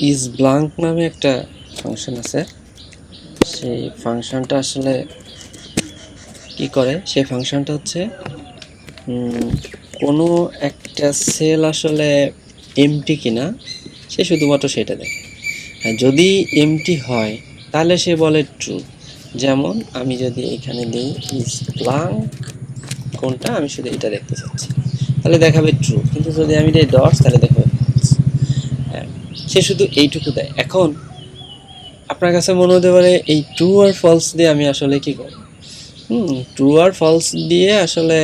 ISBLANK নামে একটা function আছে। সেই ফাংশনটা আসলে কি করে, সেই ফাংশনটা হচ্ছে কোনো একটা সেল আসলে এমটি কিনা সে শুধুমাত্র সেটা দেখে। যদি এমটি হয় তাহলে সে বলে ট্রু। যেমন আমি যদি এখানে দিই ISBLANK কোনটা, আমি শুধু এটা দেখতে চাচ্ছি, তাহলে দেখাবে ট্রু। কিন্তু যদি আমি দিই ডটস তাহলে দেখাবে ফলস। হ্যাঁ, সে শুধু এইটুকু দেয়। এখন আপনার কাছে মনে হতে পারে এই ট্রু আর ফলস দিয়ে আমি আসলে কি করব? ট্রু আর ফলস দিয়ে আসলে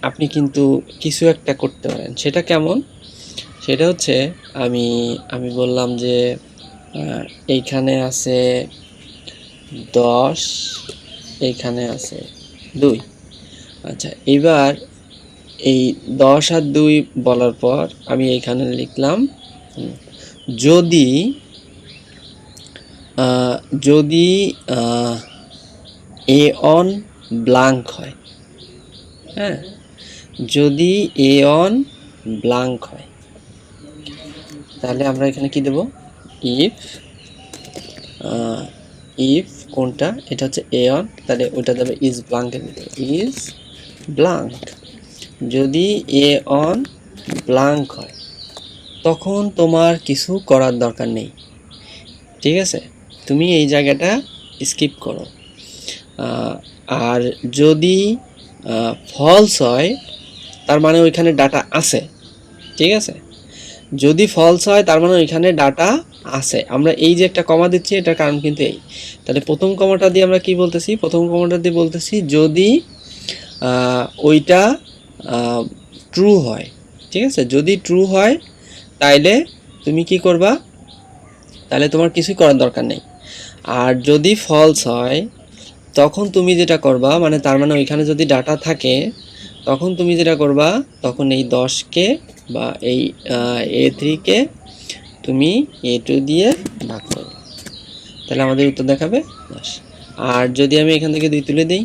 আপনি কিন্তু কিছু একটা করতে পারেন। সেটা কেমন? সেটা হচ্ছে আমি বললাম যে এইখানে আছে 10, এইখানে আছে 2। আচ্ছা, এবার এই 10 আর 2 বলার পর আমি এইখানে লিখলাম যদি এ অন ব্ল্যাঙ্ক হয়। হ্যাঁ, যদি এ অন ব্ল্যাঙ্ক হয় তাহলে আমরা এখানে কি দেব? ইফ কোনটা, এটা হচ্ছে এ অন, তাহলে ওটা দেবে ইজ ব্ল্যাঙ্কের ভিতরে, ইজ ব্ল্যাঙ্ক। যদি এ অন ব্ল্যাঙ্ক হয় তখন তোমার কিছু করার দরকার নেই, ঠিক আছে? তুমি এই জায়গাটা স্কিপ করো। আর যদি ফলস হয় তার মানে ওইখানে ডাটা আছে, ঠিক আছে? যদি ফলস হয় তার মানে ওইখানে ডাটা আছে। আমরা এই যে একটা কমা দিচ্ছি এটার কারণ কিন্তু এই। তাহলে প্রথম কমাটা দিয়ে আমরা কি বলতেছি? প্রথম কমাটা দিয়ে বলতেছি যদি ওইটা ট্রু হয়, ঠিক আছে? যদি ট্রু হয় তাইলে তুমি কি করবা? তাহলে তোমার কিছুই করার দরকার নেই। আর যদি ফলস হয় তখন তুমি যেটা করবা, মানে তার মানে ওইখানে যদি ডাটা থাকে তখন তুমি যেটা করবা, তখন এই 10কে বা এই A3কে তুমি A2 দিয়ে ভাগ করবে, তাহলে আমাদের উত্তর দেখাবে 10। আর যদি আমি এখান থেকে 2 তুলে দিই,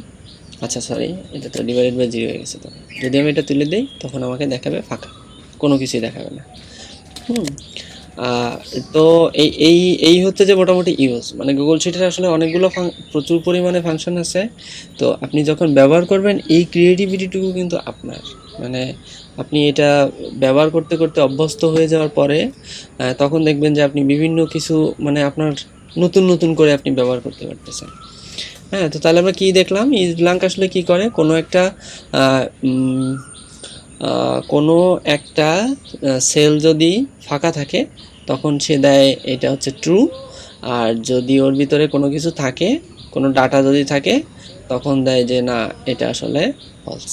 আচ্ছা সরি, এটা তো ডিভাইডেড বাই 0 হয়ে গেছে। তো যদি আমি এটা তুলে দিই তখন আমাকে দেখাবে ফাঁকা, কোনো কিছুই দেখাবে না। তো এই হচ্ছে যে মোটামুটি ইউজ, মানে গুগল শিটের আসলে অনেকগুলো প্রচুর পরিমাণে ফাংশন আছে। তো আপনি যখন ব্যবহার করবেন এই ক্রিয়েটিভিটিটুকু কিন্তু আপনার, মানে আপনি এটা ব্যবহার করতে করতে অভ্যস্ত হয়ে যাওয়ার পরে তখন দেখবেন যে আপনি বিভিন্ন কিছু মানে আপনার নতুন নতুন করে আপনি ব্যবহার করতে পারতেছেন। হ্যাঁ, তো তাহলে আমরা কি দেখলাম? ISBLANK আসলে কি করে, কোনো একটা সেল যদি ফাঁকা থাকে তখন সে দেয় এটা হচ্ছে ট্রু, আর যদি ওর ভিতরে কোনো কিছু থাকে, কোনো ডাটা যদি থাকে তখন দেয় যে না, এটা আসলে ফলস।